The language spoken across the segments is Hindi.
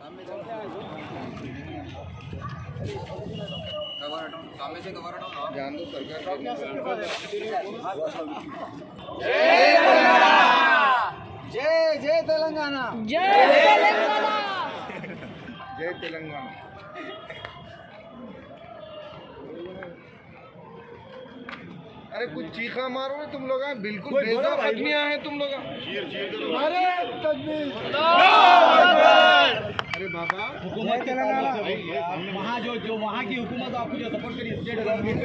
सामने से कवर हटाओ ध्यान दो सरकार जय जय तेलंगाना जय तेलंगाना जय तेलंगाना। अरे कुछ चीखा मारो ना तुम लोग, बिल्कुल बेजार पत्नियां हैं तुम लोग। अरे अरे बाबा हुकूमत के वहाँ जो वहाँ की हुकूमत आपको जो सपोर्ट करी स्टेट गवर्नमेंट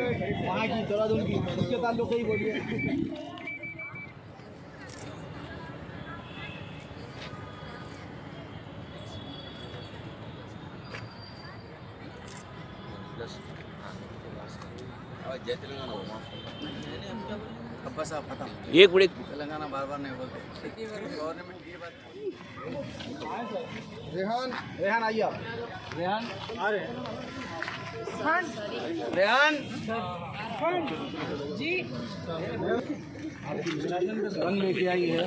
वहाँ की देहरादून की, उसके ताल्लुक ही बोलिए। जय तेलंगाना बस आप खत्म एक बड़े तेलंगाना बार बार नहीं बोलते गवर्नमेंट की बात। रेहान रेहान आइए आप। रेहान आ रहे रेहान जी रंग लेके आई है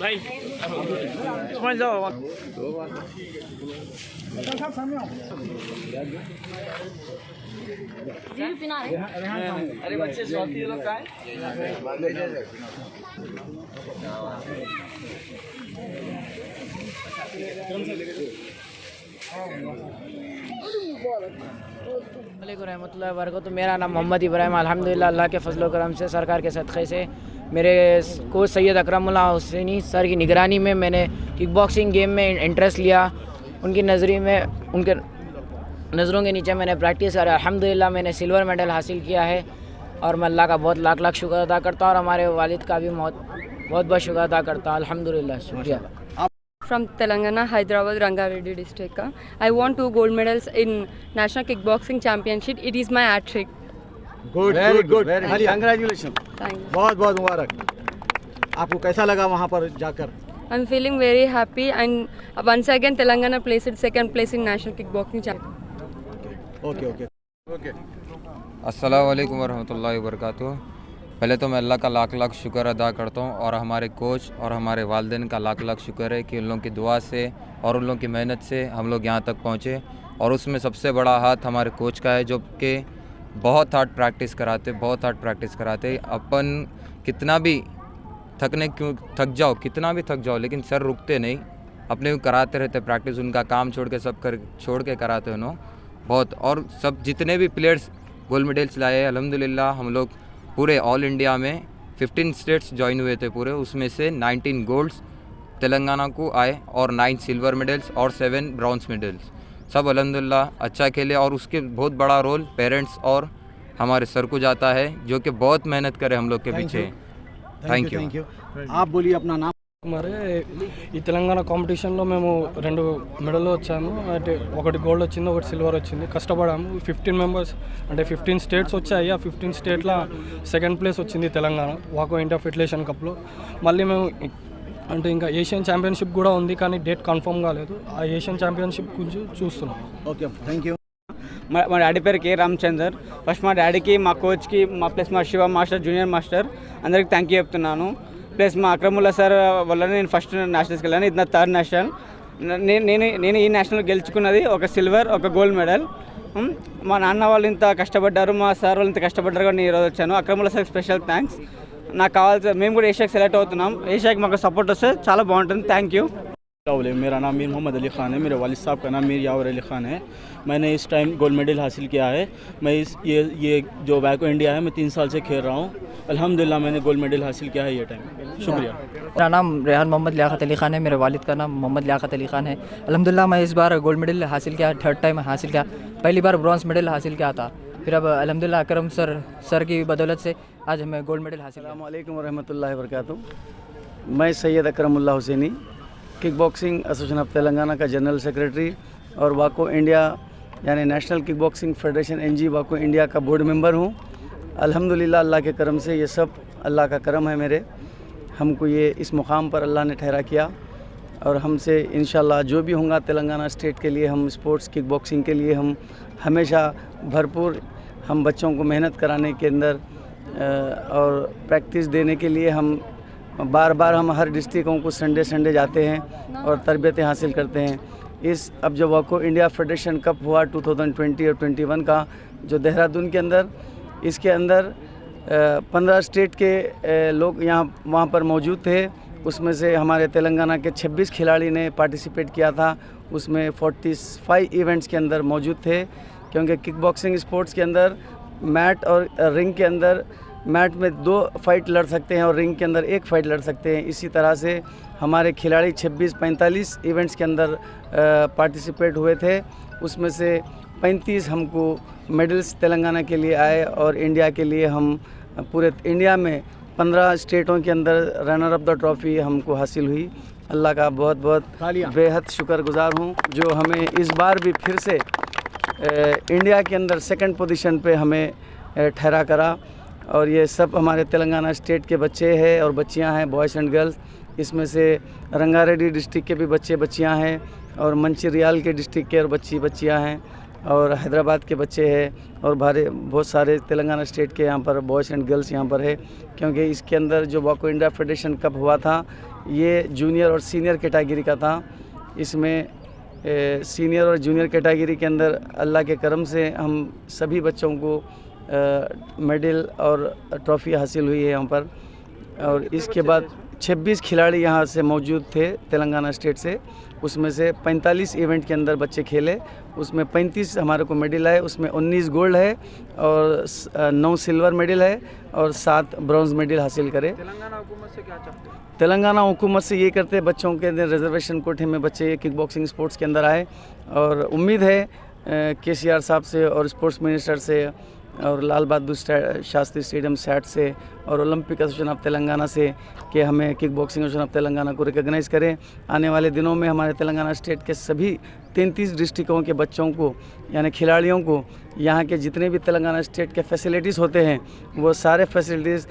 भाई समझ जाओ। अरे बच्चे स्वाति लोग का है रहमतुल्लाहि व बरकातहू। तो मेरा नाम मोहम्मद इब्राहिम, अल्हम्दुलिल्लाह अल्लाह के फजल करम से सरकार के सदक़े से मेरे कोच सैयद अकरमुल्लाह हुसैनी सर की निगरानी में मैंने किक बॉक्सिंग गेम में इंटरेस्ट लिया। उनकी नज़री में उनके नज़रों के नीचे मैंने प्रैक्टिस करी, अल्हम्दुलिल्लाह मैंने सिल्वर मेडल हासिल किया है। और मैं अल्लाह का बहुत लाख लाख शुक्र अदा करता हूँ और हमारे वालिद का भी बहुत शुक्र अदा करता हूँ। अल्हम्दुलिल्लाह, शुक्रिया। From Telangana, Hyderabad, Rangareddy district. I won 2 gold medals in National Kickboxing Championship. It is my hat trick. Good very good, congratulation, Thank you. बहुत बहुत मुबारक। आपको कैसा लगा वहाँ पर जाकर? I'm feeling very happy and once again Telangana placed second place in National Kickboxing Championship. Okay okay okay. अस्सलाम वालेकुम वरहमतुल्लाहि वबरकातुहू। पहले तो मैं अल्लाह का लाख लाख शुक्र अदा करता हूँ और हमारे कोच और हमारे वालिदैन का लाख लाख शुक्र है कि उन लोगों की दुआ से और उन लोगों की मेहनत से हम लोग यहाँ तक पहुँचे। और उसमें सबसे बड़ा हाथ हमारे कोच का है, जो कि बहुत हार्ड प्रैक्टिस कराते। अपन कितना भी थक जाओ लेकिन सर रुकते नहीं, अपने कराते रहते प्रैक्टिस। उनका काम छोड़ के कराते उन्होंने बहुत। और सब जितने भी प्लेयर्स गोल्ड मेडल्स लाए अल्हम्दुलिल्लाह, हम लोग पूरे ऑल इंडिया में 15 स्टेट्स ज्वाइन हुए थे पूरे, उसमें से 19 गोल्ड्स तेलंगाना को आए और 9 सिल्वर मेडल्स और 7 ब्रॉन्ज मेडल्स। सब अल्हम्दुलिल्लाह अच्छा खेले। और उसके बहुत बड़ा रोल पेरेंट्स और हमारे सर को जाता है, जो कि बहुत मेहनत करे हम लोग के पीछे। Thank you. आप बोलिए अपना नाम। మరి ఈ తెలంగాణ కాంపిటీషన్లో మేము 2 మెడల్ వచ్చాము, అంటే ఒకటి గోల్డ్ వచ్చింది, ఒకటి సిల్వర్ వచ్చింది. కష్టపడాము. 15 మెంబర్స్ అంటే 15 స్టేట్స్ వచ్చాయి. ఆ 15 స్టేట్ల సెకండ్ ప్లేస్ వచ్చింది తెలంగాణ వాకో ఇండియా ఫెడరేషన్ కప్లో. మళ్ళీ మేము అంటే ఇంకా ఏషియన్ ఛాంపియన్షిప్ కూడా ఉంది, కానీ డేట్ కన్ఫర్మ్ కాలేదు. ఆ ఏషియన్ ఛాంపియన్షిప్ గురించి చూస్తున్నాం. Okay, thank you. మా డాడీ పేరు కే రామచందర్. ఫస్ట్ మా డాడీకి, మా కోచ్కి, ప్లస్ మా శివ మాస్టర్, జూనియర్ మాస్టర్ అందరికి థ్యాంక్ యూ చెప్తున్నాను. ప్లస్ మా అక్రముల్లా సార్ వల్ల నేను ఫస్ట్ నేషనల్స్కి వెళ్ళాను. ఇది నా 3rd నేషనల్. నేను ఈ నేషనల్ గెలుచుకున్నది ఒక సిల్వర్, ఒక గోల్డ్ మెడల్. మా నాన్న వాళ్ళు ఇంత కష్టపడ్డారు, మా సార్ వాళ్ళు ఇంత కష్టపడ్డారు కానీ నేను ఈరోజు వచ్చాను. అక్రముల్లా సార్ స్పెషల్ థ్యాంక్స్. నాకు కావాల్సిన మేము కూడా ఏషియాకి సెలెక్ట్ అవుతున్నాం. ఏషియాకి మాకు సపోర్ట్ వస్తే చాలా బాగుంటుంది. Thank you. मेरा नाम मीर मोहम्मद अली ख़ान है। मेरे वालिद साहब का नाम मीर यावर अली ख़ान है। मैंने इस टाइम गोल्ड मेडल हासिल किया है। मैं ये जो वैको इंडिया है मैं 3 साल से खेल रहा हूँ। अल्हम्दुलिल्लाह मैंने गोल्ड मेडल हासिल किया है ये टाइम। शुक्रिया। मेरा नाम रेहान मोहम्मद लियाकत अली ख़ान है। मेरे वालिद का नाम मोहम्मद लियाकत अली ख़ान है। अल्हम्दुलिल्लाह मैं इस बार गोल्ड मेडल हासिल किया, 3rd टाइम हासिल किया। पहली बार ब्रॉन्ज मेडल हासिल किया था, फिर अब अल्हम्दुलिल्लाह अकरम सर की बदौलत से आज हमें गोल्ड मेडल हासिल। अस्सलाम वालेकुम वरहमतुल्लाहि वबरकातुहू। मैं Syed Akramullah Hussaini, kick boxing association of Telangana का जनरल सेक्रेटरी और वाको इंडिया यानी national kick boxing federation NG वाको इंडिया का बोर्ड मेंबर हूँ। अल्हम्दुलिल्लाह अल्लाह के करम से ये सब अल्लाह का करम है मेरे। हमको ये इस मुकाम पर अल्लाह ने ठहरा किया और हमसे इंशाल्लाह जो भी होगा तेलंगाना स्टेट के लिए, हम स्पोर्ट्स किक बॉक्सिंग के लिए हम हमेशा भरपूर हम बच्चों को मेहनत कराने के अंदर और प्रैक्टिस देने के लिए हम बार बार हम हर डिस्ट्रिक्टों को संडे जाते हैं और तरबियतें हासिल करते हैं। अब जो वाको इंडिया फेडरेशन कप हुआ 2020 और 21 का जो देहरादून के अंदर, इसके अंदर 15 स्टेट के लोग वहाँ पर मौजूद थे। उसमें से हमारे तेलंगाना के 26 खिलाड़ी ने पार्टिसिपेट किया था। उसमें 45 इवेंट्स के अंदर मौजूद थे, क्योंकि किक बॉक्सिंग स्पोर्ट्स के अंदर मैट और रिंग के अंदर मैट में 2 फाइट लड़ सकते हैं और रिंग के अंदर 1 फाइट लड़ सकते हैं। इसी तरह से हमारे खिलाड़ी 45 इवेंट्स के अंदर पार्टिसिपेट हुए थे। उसमें से 35 हमको मेडल्स तेलंगाना के लिए आए और इंडिया के लिए हम पूरे इंडिया में 15 स्टेटों के अंदर रनर ऑफ द ट्रॉफ़ी हमको हासिल हुई। अल्लाह का बहुत बहुत बेहद शुक्रगुजार हूँ जो हमें इस बार भी फिर से इंडिया के अंदर 2nd पोजीशन पे हमें ठहरा करा। और ये सब हमारे तेलंगाना स्टेट के बच्चे हैं और बच्चियां हैं, बॉयज़ एंड गर्ल्स। इसमें से रंगारेड्डी डिस्ट्रिक्ट के भी बच्चियां हैं और मंचिरियाल के डिस्ट्रिक्ट के और बच्चियां हैं और हैदराबाद के बच्चे हैं और बहुत सारे तेलंगाना स्टेट के यहाँ पर बॉयज़ एंड गर्ल्स यहाँ पर है। क्योंकि इसके अंदर जो वाको इंडिया फेडरेशन कप हुआ था ये जूनियर और सीनियर कैटेगरी का था। इसमें सीनियर और जूनियर कैटेगरी के अंदर अल्लाह के करम से हम सभी बच्चों को मेडल और ट्रॉफ़ी हासिल हुई है यहाँ पर। और इसके बाद 26 खिलाड़ी यहाँ से मौजूद थे तेलंगाना स्टेट से। उसमें से 45 इवेंट के अंदर बच्चे खेले, उसमें 35 हमारे को मेडल आए। उसमें 19 गोल्ड है और 9 सिल्वर मेडल है और 7 ब्रॉन्ज मेडल हासिल करे। तेलंगाना हुकूमत से क्या चाहते हैं? तेलंगाना हुकूमत से ये करते हैं बच्चों के रिजर्वेशन कोटे में बच्चे किक बॉक्सिंग स्पोर्ट्स के अंदर आए। और उम्मीद है KCR साहब से और स्पोर्ट्स मिनिस्टर से और लाल बहादुर शास्त्री स्टेडियम सैट से और ओलंपिक एसोसिएशन ऑफ तेलंगाना से कि हमें kick boxing association of Telangana को रिकॉग्नाइज़ करें। आने वाले दिनों में हमारे तेलंगाना स्टेट के सभी 33 डिस्ट्रिक्टों के बच्चों को यानी खिलाड़ियों को यहाँ के जितने भी तेलंगाना स्टेट के फैसिलिटीज़ होते हैं वो सारे फैसिलिटीज़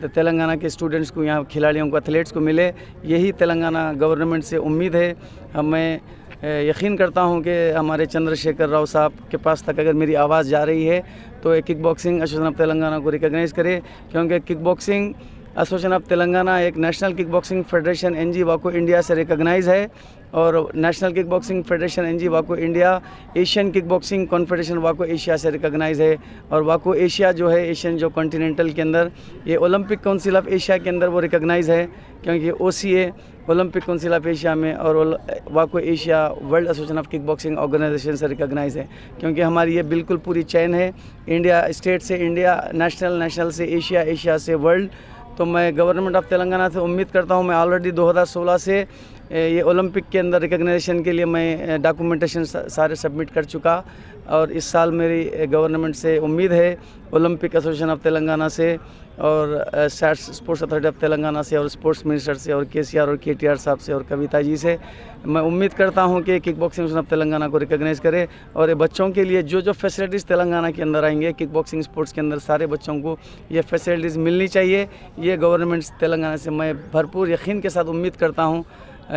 तेलंगाना के स्टूडेंट्स को, यहाँ खिलाड़ियों को, एथलीट्स को मिले। यही तेलंगाना गवर्नमेंट से उम्मीद है। मैं यकीन करता हूँ कि हमारे चंद्रशेखर राव साहब के पास तक अगर मेरी आवाज़ जा रही है तो kick boxing association of Telangana को रिकॉग्नाइज़ करे, क्योंकि kick boxing association of Telangana एक national kick boxing federation NG वाको इंडिया से रिकॉग्नाइज़ है और national kick boxing federation NG वाको India Asian kick boxing confederation वाको Asia से रिकॉग्नाइज़ है। और वाको एशिया जो है एशियन जो कॉन्टिनेंटल के अंदर ये ओलंपिक काउंसिल ऑफ एशिया के अंदर वो रिकॉग्नाइज़ है, क्योंकि OCA Olympic council of Asia में और वाको Asia world association of kick boxing organisation से रिकॉग्नाइज़ है। क्योंकि हमारी ये बिल्कुल पूरी चैन है, इंडिया स्टेट से इंडिया, नेशनल से एशिया, एशिया से वर्ल्ड। तो मैं गवर्नमेंट ऑफ तेलंगाना से उम्मीद करता हूँ, मैं ऑलरेडी 2016 से ये ओलंपिक के अंदर रिकॉग्नाइजेशन के लिए मैं डॉक्यूमेंटेशन सारे सबमिट कर चुका और इस साल मेरी गवर्नमेंट से उम्मीद है, ओलंपिक एसोसिएशन ऑफ तेलंगाना से और SAT sports authority of Telangana से और स्पोर्ट्स मिनिस्टर से और KCR और KTR साहब से और कविता जी से मैं उम्मीद करता हूं कि kick boxing association of Telangana को रिकॉग्नाइज़ करे और ये बच्चों के लिए जो फैसिलिटीज़ तेलंगाना के अंदर आएंगे किक बॉक्सिंग स्पोर्ट्स के अंदर सारे बच्चों को ये फैसिलिटीज़ मिलनी चाहिए। ये गवर्नमेंट तेलंगाना से मैं भरपूर यकीन के साथ उम्मीद करता हूँ।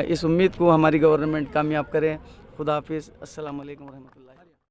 इस उम्मीद को हमारी गवर्नमेंट कामयाब करे। खुदा हाफिज़। अस्सलाम वालेकुम रहमतुल्लाह।